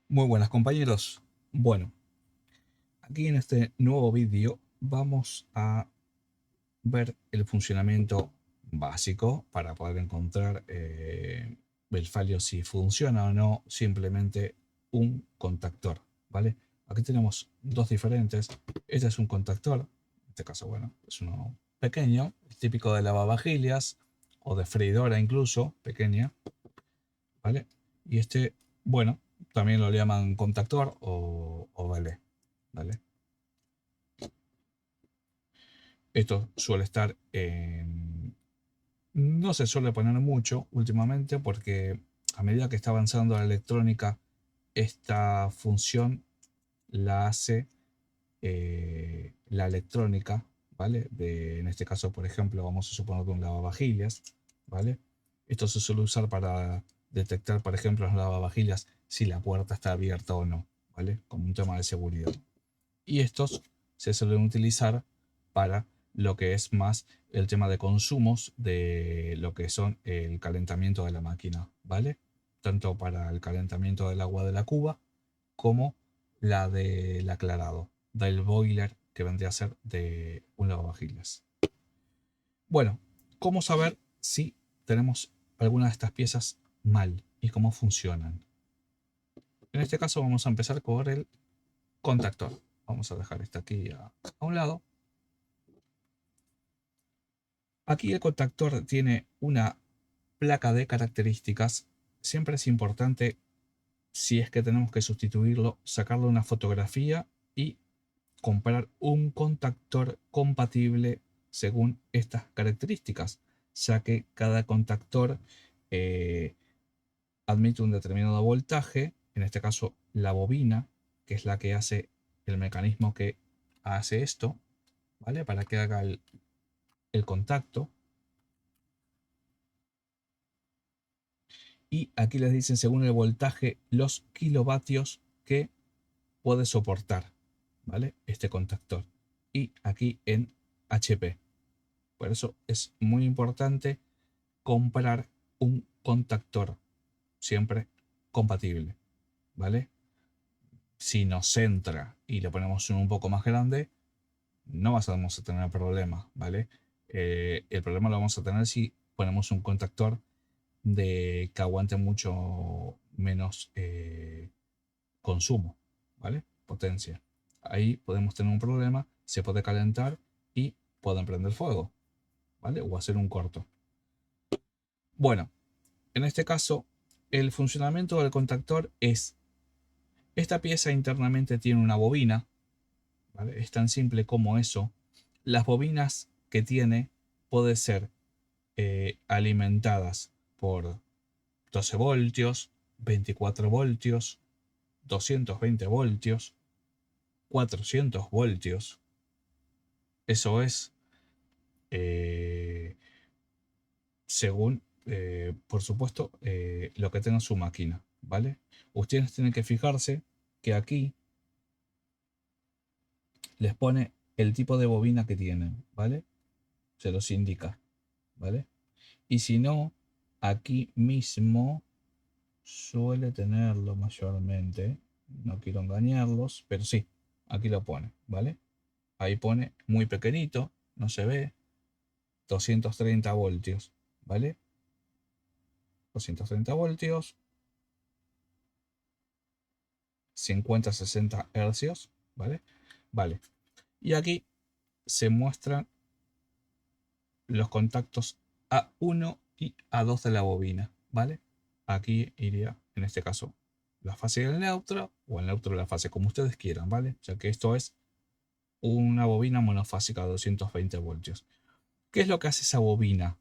Muy buenas compañeros. Bueno, aquí en este nuevo vídeo vamos a ver el funcionamiento básico para poder encontrar el fallo si funciona o no simplemente un contactor, ¿vale? Aquí tenemos dos diferentes. Este es un contactor, en este caso, bueno, es uno pequeño, es típico de lavavajillas o de freidora incluso, pequeña, ¿vale? Y este, bueno, también lo llaman contactor o vale, ¿vale? Esto suele estar en... No se suele poner mucho últimamente porque a medida que está avanzando la electrónica, esta función la hace la electrónica, ¿vale? En este caso, por ejemplo, vamos a suponer de un lavavajillas, ¿vale? Esto se suele usar para detectar, por ejemplo, en los lavavajillas si la puerta está abierta o no, ¿vale? Como un tema de seguridad. Y estos se suelen utilizar para lo que es más el tema de consumos de lo que son el calentamiento de la máquina, ¿vale? Tanto para el calentamiento del agua de la cuba como la del aclarado, del boiler que vendría a ser de un lavavajillas. Bueno, ¿cómo saber si tenemos alguna de estas piezas mal y cómo funcionan? En este caso vamos a empezar por el contactor. Vamos a dejar este aquí a un lado. Aquí el contactor tiene una placa de características. Siempre es importante, si es que tenemos que sustituirlo, sacarle una fotografía y comprar un contactor compatible según estas características, ya que cada contactor eh, admite un determinado voltaje, en este caso la bobina, que es la que hace el mecanismo que hace esto, ¿vale? Para que haga el contacto. Y aquí les dicen según el voltaje los kilovatios que puede soportar, ¿vale? Este contactor. Y aquí en HP. Por eso es muy importante comprar un contactor siempre compatible, ¿vale? Si nos entra y le ponemos uno un poco más grande, no vamos a tener problema, ¿vale? El problema lo vamos a tener si ponemos un contactor de que aguante mucho menos consumo, ¿vale? Potencia. Ahí podemos tener un problema, se puede calentar y pueden prender fuego, ¿vale? O hacer un corto. Bueno, en este caso, el funcionamiento del contactor es, esta pieza internamente tiene una bobina, ¿vale? Es tan simple como eso. Las bobinas que tiene pueden ser alimentadas por 12 voltios, 24 voltios, 220 voltios, 400 voltios. Eso es eh, según, por supuesto, lo que tenga su máquina, ¿vale? Ustedes tienen que fijarse que aquí les pone el tipo de bobina que tienen, ¿vale? Se los indica, ¿vale? Y si no, aquí mismo suele tenerlo mayormente. No quiero engañarlos, pero sí, aquí lo pone, ¿vale? Ahí pone muy pequeñito, no se ve, 230 voltios, ¿vale? 230 voltios, 50-60 hercios, ¿vale? Vale. Y aquí se muestran los contactos A1 y A2 de la bobina, ¿vale? Aquí iría, en este caso, la fase del neutro o el neutro de la fase, como ustedes quieran, ¿vale? Ya que esto es una bobina monofásica de 220 voltios. ¿Qué es lo que hace esa bobina?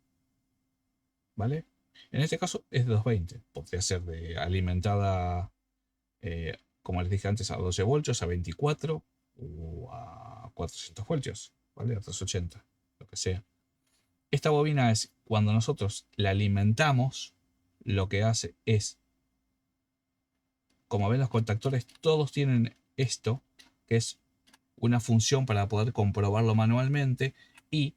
¿Vale? En este caso es de 220. Podría ser de alimentada, como les dije antes, a 12 voltios, a 24 o a 400 voltios, ¿vale? A 380, lo que sea. Esta bobina es cuando nosotros la alimentamos, lo que hace es, como ven los contactores, todos tienen esto, que es una función para poder comprobarlo manualmente y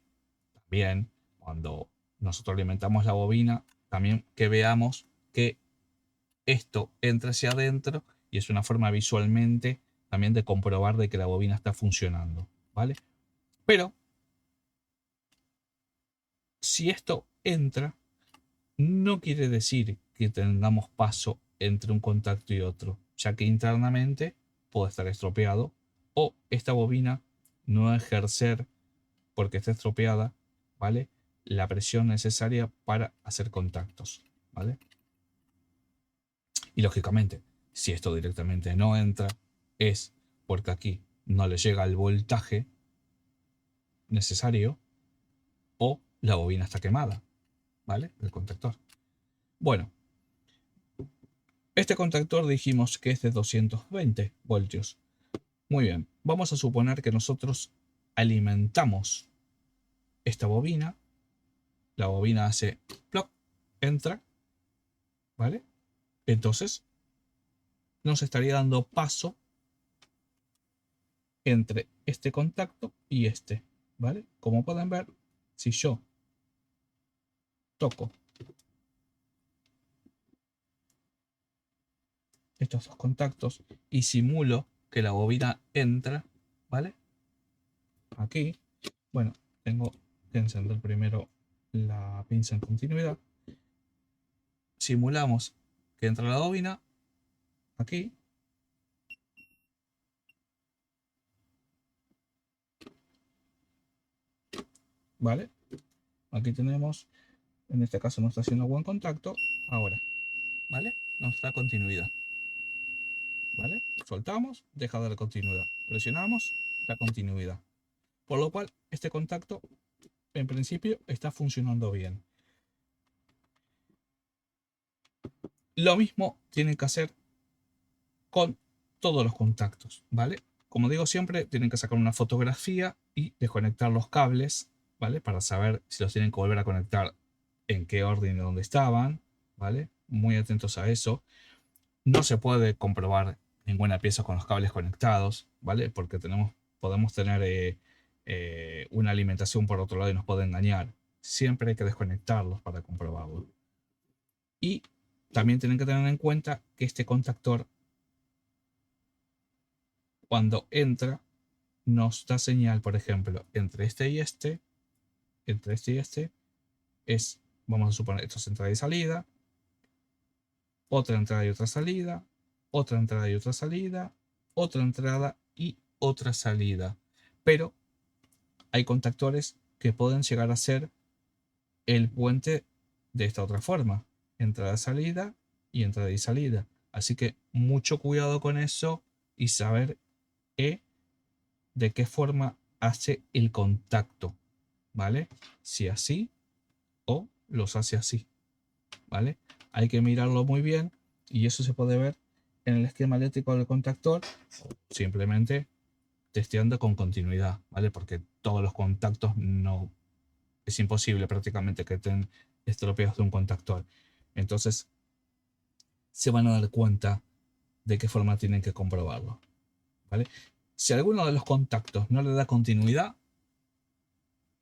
también cuando nosotros alimentamos la bobina, también que veamos que esto entre hacia adentro y es una forma visualmente también de comprobar de que la bobina está funcionando, ¿vale? Pero si esto entra, no quiere decir que tengamos paso entre un contacto y otro, ya que internamente puede estar estropeado o esta bobina no ejercer, porque está estropeada, ¿vale?, la presión necesaria para hacer contactos, ¿vale? Y lógicamente, si esto directamente no entra, es porque aquí no le llega el voltaje necesario o la bobina está quemada, ¿vale? El contactor. Bueno, este contactor dijimos que es de 220 voltios. Muy bien, vamos a suponer que nosotros alimentamos esta bobina. La bobina hace plop, entra, ¿vale? Entonces nos estaría dando paso entre este contacto y este, ¿vale? Como pueden ver, si yo toco estos dos contactos y simulo que la bobina entra, ¿vale? Aquí, bueno, tengo que encender primero la pinza en continuidad. Simulamos que entra la bobina aquí. ¿Vale? Aquí tenemos, en este caso no está haciendo buen contacto. Ahora, ¿vale? Nos da continuidad. ¿Vale? Soltamos, deja de dar continuidad. Presionamos, da continuidad. Por lo cual, este contacto, en principio, está funcionando bien. Lo mismo tienen que hacer con todos los contactos, ¿vale? Como digo siempre, tienen que sacar una fotografía y desconectar los cables, ¿vale? Para saber si los tienen que volver a conectar, en qué orden y dónde estaban, ¿vale? Muy atentos a eso. No se puede comprobar ninguna pieza con los cables conectados, ¿vale? Porque podemos tener una alimentación por otro lado y nos puede engañar. Siempre hay que desconectarlos para comprobarlo. Y también tienen que tener en cuenta que este contactor, cuando entra, nos da señal, por ejemplo, entre este y este, es, vamos a suponer, esto es entrada y salida, otra entrada y otra salida, otra entrada y otra salida, otra entrada y otra salida. Pero hay contactores que pueden llegar a ser el puente de esta otra forma, entrada-salida y entrada y salida. Así que mucho cuidado con eso y saber de qué forma hace el contacto, ¿vale? Si así o los hace así, ¿vale? Hay que mirarlo muy bien y eso se puede ver en el esquema eléctrico del contactor, simplemente testeando con continuidad, ¿vale? Porque todos los contactos no, es imposible prácticamente que estén estropeados de un contactor. Entonces se van a dar cuenta de qué forma tienen que comprobarlo, ¿vale? Si alguno de los contactos no le da continuidad,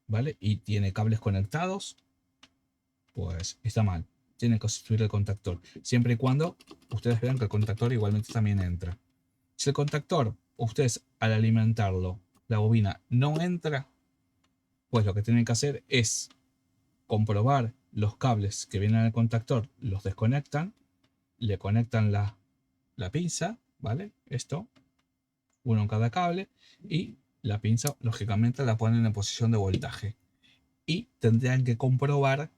¿vale? Y tiene cables conectados, pues está mal. Tiene que sustituir el contactor, siempre y cuando ustedes vean que el contactor igualmente también entra. Si el contactor, ustedes al alimentarlo, la bobina no entra, pues lo que tienen que hacer es comprobar los cables que vienen al contactor, los desconectan, le conectan la pinza, ¿vale? Esto, uno en cada cable, y la pinza, lógicamente, la ponen en posición de voltaje. Y tendrían que comprobar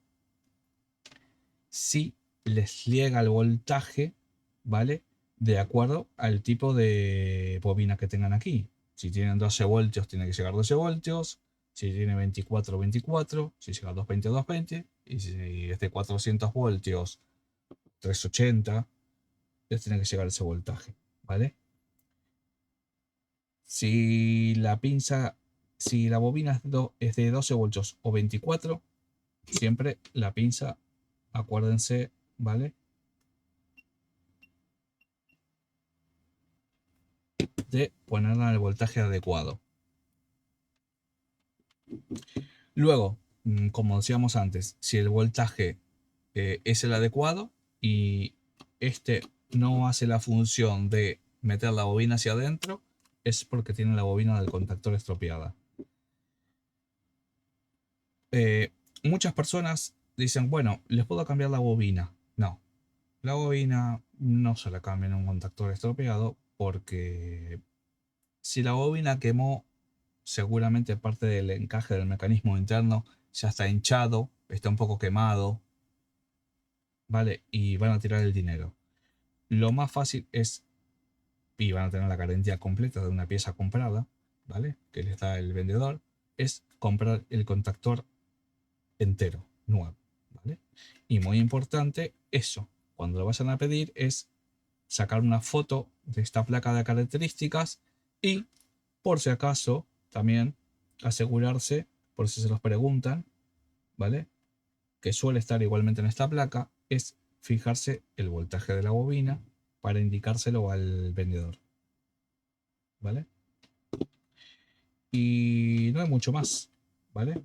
si les llega el voltaje, ¿vale? De acuerdo al tipo de bobina que tengan aquí. Si tienen 12 voltios, tiene que llegar 12 voltios. Si tiene 24, 24. Si llega a 220, 220. Y si es de 400 voltios, 380, les tiene que llegar ese voltaje, ¿vale? Si la pinza, si la bobina es de 12 voltios o 24, siempre la pinza, acuérdense, ¿vale? De ponerla en el voltaje adecuado. Luego, como decíamos antes, si el voltaje es el adecuado y este no hace la función de meter la bobina hacia adentro, es porque tiene la bobina del contactor estropeada. Muchas personas dicen, bueno, les puedo cambiar la bobina. No, la bobina no se la cambia en un contactor estropeado porque si la bobina quemó, seguramente parte del encaje del mecanismo interno ya está hinchado, está un poco quemado, ¿vale? Y van a tirar el dinero. Lo más fácil es, y van a tener la garantía completa de una pieza comprada, ¿vale? Que les da el vendedor, es comprar el contactor entero, nuevo, ¿vale? Y muy importante, eso, cuando lo vayan a pedir, es sacar una foto de esta placa de características y, por si acaso, también asegurarse, por si se los preguntan, ¿vale? Que suele estar igualmente en esta placa, es fijarse el voltaje de la bobina para indicárselo al vendedor, ¿vale? Y no hay mucho más, ¿vale?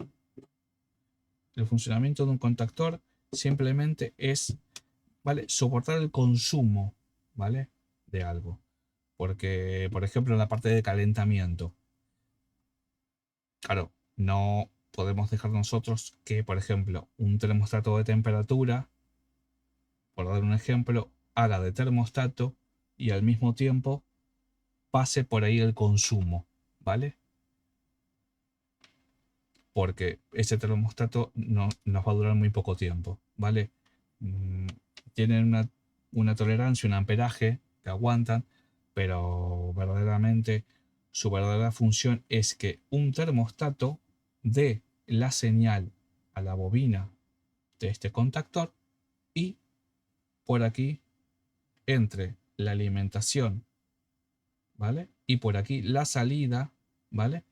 El funcionamiento de un contactor simplemente es, ¿vale? Soportar el consumo, ¿vale? De algo. Porque, por ejemplo, en la parte de calentamiento, claro, no podemos dejar nosotros que, por ejemplo, un termostato de temperatura, por dar un ejemplo, haga de termostato y al mismo tiempo pase por ahí el consumo, ¿vale? Porque ese termostato no, nos va a durar muy poco tiempo, ¿vale? Mm, Tienen una tolerancia, un amperaje que aguantan, pero verdaderamente su verdadera función es que un termostato dé la señal a la bobina de este contactor y por aquí entre la alimentación, ¿vale? Y por aquí la salida, ¿vale?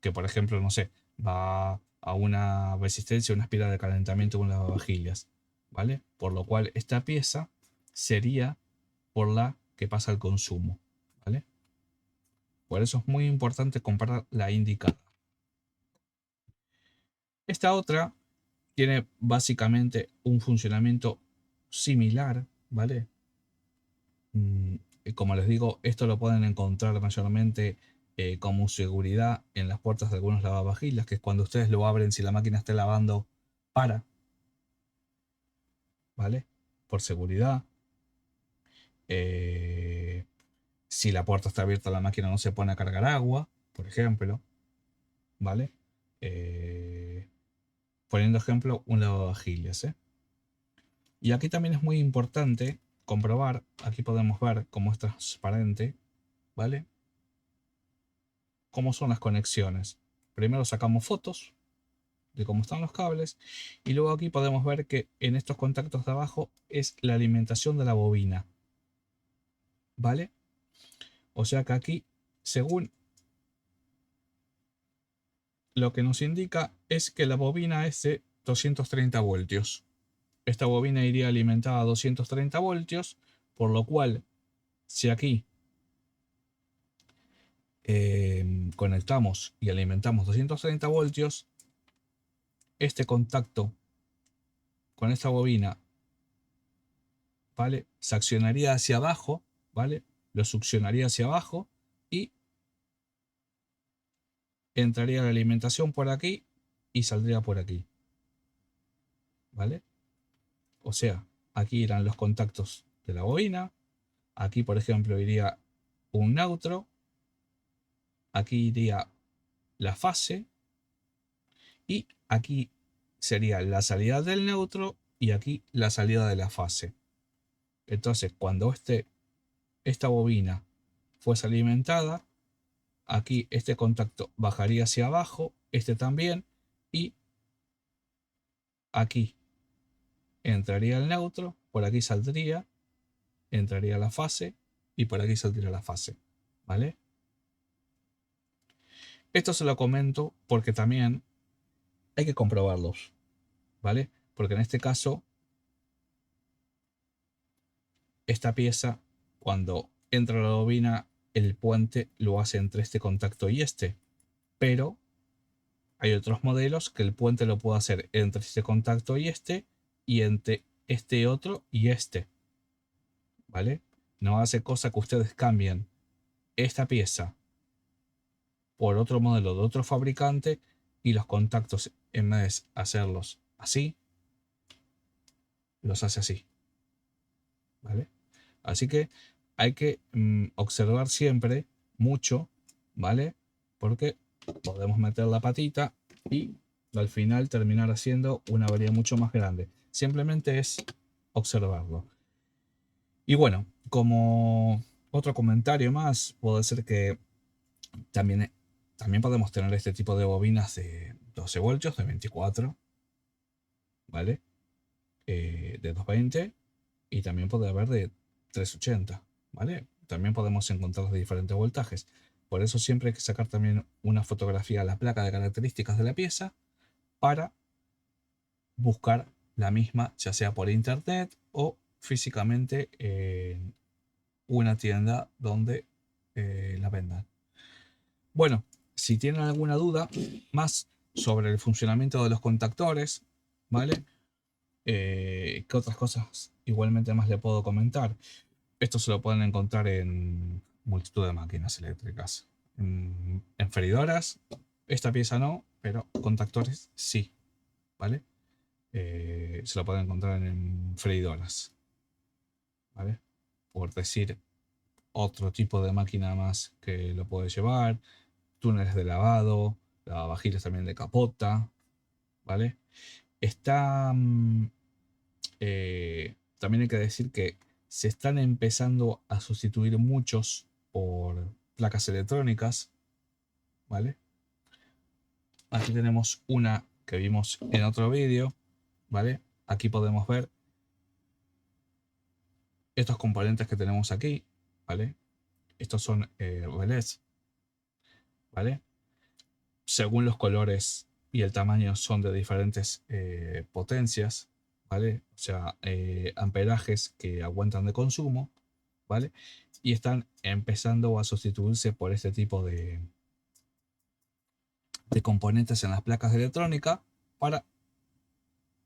Que por ejemplo, no sé, va a una resistencia, una espiral de calentamiento con lavavajillas, ¿vale? Por lo cual esta pieza sería por la que pasa el consumo, ¿vale? Por eso es muy importante comprar la indicada. Esta otra tiene básicamente un funcionamiento similar, ¿vale? Como les digo, esto lo pueden encontrar mayormente como seguridad en las puertas de algunos lavavajillas, que es cuando ustedes lo abren si la máquina está lavando para, ¿vale? Por seguridad. Eh, si la puerta está abierta, la máquina no se pone a cargar agua, por ejemplo, ¿vale? Eh, Poniendo ejemplo, un lavavajillas, ¿eh? Y aquí también es muy importante comprobar, aquí podemos ver cómo es transparente, ¿vale? Cómo son las conexiones. Primero sacamos fotos de cómo están los cables y luego aquí podemos ver que en estos contactos de abajo es la alimentación de la bobina, ¿vale? O sea que aquí, según lo que nos indica, es que la bobina es de 230 voltios. Esta bobina iría alimentada a 230 voltios, por lo cual, si aquí conectamos y alimentamos 230 voltios, este contacto con esta bobina, ¿vale? Se accionaría hacia abajo, ¿vale? Lo succionaría hacia abajo y entraría la alimentación por aquí y saldría por aquí, ¿vale? O sea, aquí irán los contactos de la bobina, aquí por ejemplo iría un neutro, aquí iría la fase y aquí sería la salida del neutro y aquí la salida de la fase. Entonces, cuando esta bobina fuese alimentada, aquí este contacto bajaría hacia abajo, este también, y aquí entraría el neutro, por aquí saldría, entraría la fase y por aquí saldría la fase, ¿vale? Esto se lo comento porque también hay que comprobarlos, ¿vale? Porque en este caso, esta pieza, cuando entra la bobina, el puente lo hace entre este contacto y este, pero hay otros modelos que el puente lo puede hacer entre este contacto y entre este otro y este. ¿vale? No hace cosa que ustedes cambien esta pieza por otro modelo de otro fabricante y los contactos, en vez de hacerlos así, los hace así, ¿vale? Así que hay que observar siempre mucho, ¿vale? Porque podemos meter la patita y al final terminar haciendo una avería mucho más grande. Simplemente es observarlo. Y bueno, como otro comentario más, puede ser que también podemos tener este tipo de bobinas de 12 voltios, de 24, ¿vale? De 220 y también puede haber de 380, ¿vale? También podemos encontrar de diferentes voltajes. Por eso siempre hay que sacar también una fotografía a la placa de características de la pieza para buscar la misma, ya sea por internet o físicamente en una tienda donde la vendan. Bueno, si tienen alguna duda más sobre el funcionamiento de los contactores, ¿vale? ¿Qué otras cosas igualmente más le puedo comentar? Esto se lo pueden encontrar en multitud de máquinas eléctricas. En freidoras, esta pieza no, pero contactores sí, ¿vale? Se lo pueden encontrar en freidoras, ¿vale? Por decir otro tipo de máquina más que lo puede llevar, túneles de lavado, lavavajillas también de capota, ¿vale? Está también hay que decir que se están empezando a sustituir muchos por placas electrónicas, ¿vale? Aquí tenemos una que vimos en otro vídeo, ¿vale? Aquí podemos ver estos componentes que tenemos aquí, ¿vale? Estos son relés, ¿vale? Según los colores y el tamaño son de diferentes potencias, ¿vale? O sea, amperajes que aguantan de consumo, ¿vale? Y están empezando a sustituirse por este tipo de componentes en las placas de electrónica para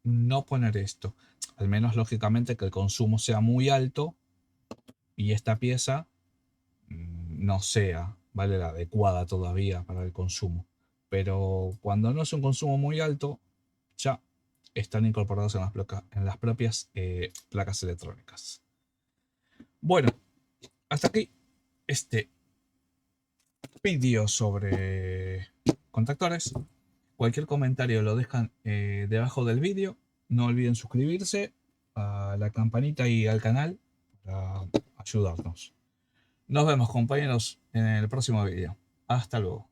no poner esto. Al menos, lógicamente, que el consumo sea muy alto y esta pieza no sea, ¿vale? La adecuada todavía para el consumo. Pero cuando no es un consumo muy alto, ya están incorporados en las propias placas electrónicas. Bueno, hasta aquí este vídeo sobre contactores. Cualquier comentario lo dejan debajo del vídeo. No olviden suscribirse a la campanita y al canal para ayudarnos. Nos vemos, compañeros, en el próximo vídeo. Hasta luego.